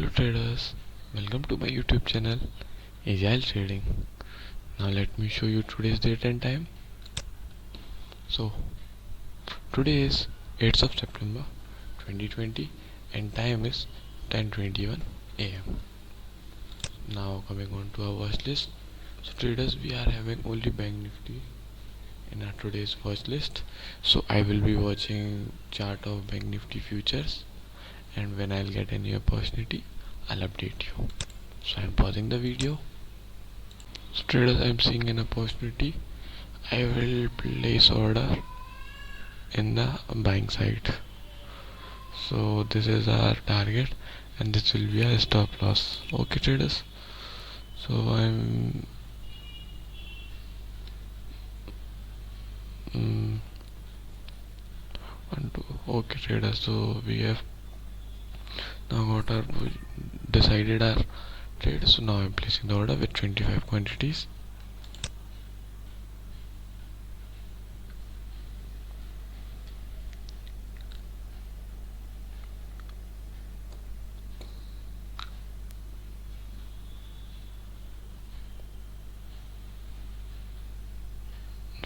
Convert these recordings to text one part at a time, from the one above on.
Hello traders, welcome to my YouTube channel Agile Trading. Now let me show you today's date and time. So today is 8th of September 2020 and time is 10:21 am. Now coming on to our watch list. So traders, we are having only Bank Nifty in our today's watch list. So I will be watching chart of Bank Nifty futures, and when I'll get any opportunity I'll update you. So I'm pausing the video. So traders, I'm seeing an opportunity. I will place order in the buying side. So this is our target and this will be our stop loss. Okay traders. So I'm okay traders. So we have now got our decided our trade. So now I'm placing the order with 25 quantities.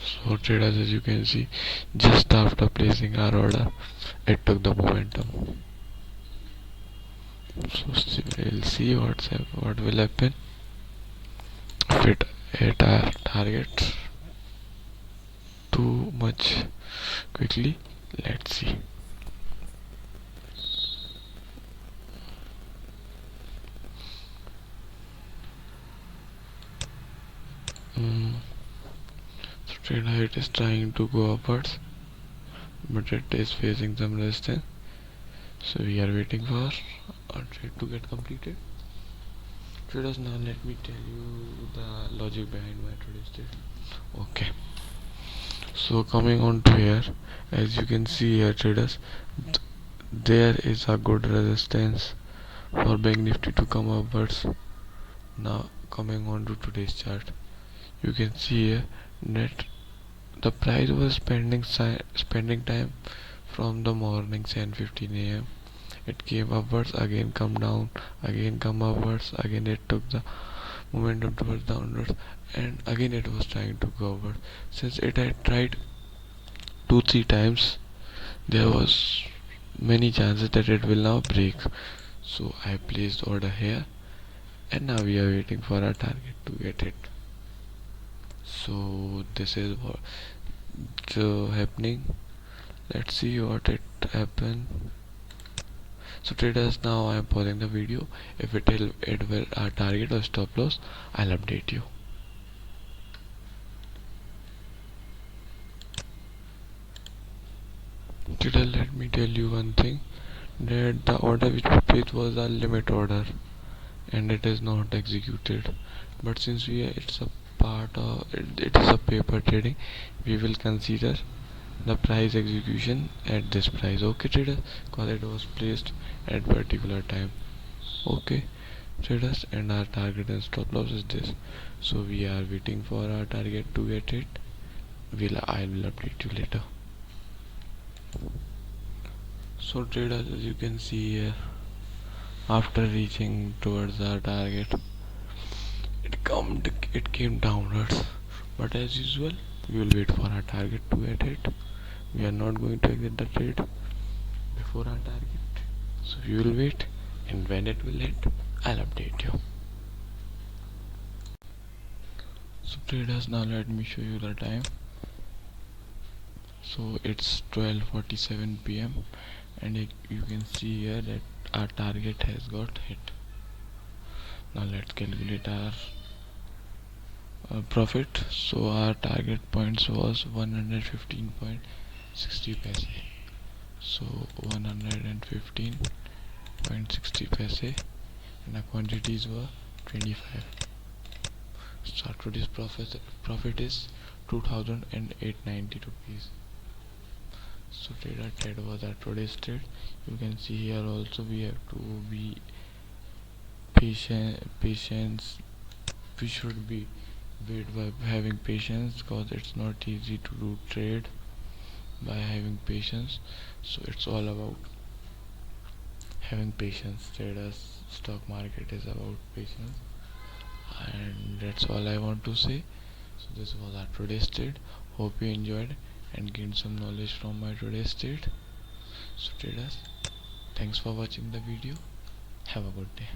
So traders, as you can see, just after placing our order, it took the momentum. So we'll see what will happen if it hit our target too much quickly. Let's see. So trader, it is trying to go upwards, but it is facing some resistance. So we are waiting for our trade to get completed. Traders, now let me tell you the logic behind my today's trade. Okay. So coming on to here, as you can see here traders, there is a good resistance for Bank Nifty to come upwards. Now coming on to today's chart, you can see here that the price was spending time from the morning 10:15 am. It came upwards, again come down, again come upwards, again it took the momentum towards downwards, and again it was trying to go upward. Since it had tried 2-3 times, there was many chances that it will now break. So I placed order here, and now we are waiting for our target to get hit. So this is what happening. Let's see what it happen. So traders, now I am pausing the video. If it will our target or stop loss, I'll update you. Trader, let me tell you one thing, that the order which we placed was a limit order and it is not executed. But since it's a part of it is a paper trading, we will consider the price execution at this price. Okay traders, because it was placed at particular time. Okay traders, and our target and stop loss is this. So we are waiting for our target to get it. I will update you later. So traders, as you can see here, after reaching towards our target, it came downwards, but as usual we will wait for our target to get hit. We are not going to exit the trade before our target, so we will wait, and when it will hit, I'll update you. So traders, now let me show you the time. So it's 12:47 p.m. and you can see here that our target has got hit. Now let's calculate our profit. So our target points was 115.60 paise. So 115.60 paise, and our quantities were 25. So our today's profit is 2,890 rupees. So trader, trade was our today's trade. You can see here also we have to be patience. We should be wait by having patience, because it's not easy to do trade by having patience. So it's all about having patience. Traders, stock market is about patience, and that's all I want to say. So this was our today's trade. Hope you enjoyed and gained some knowledge from my today's trade. So traders, thanks for watching the video. Have a good day.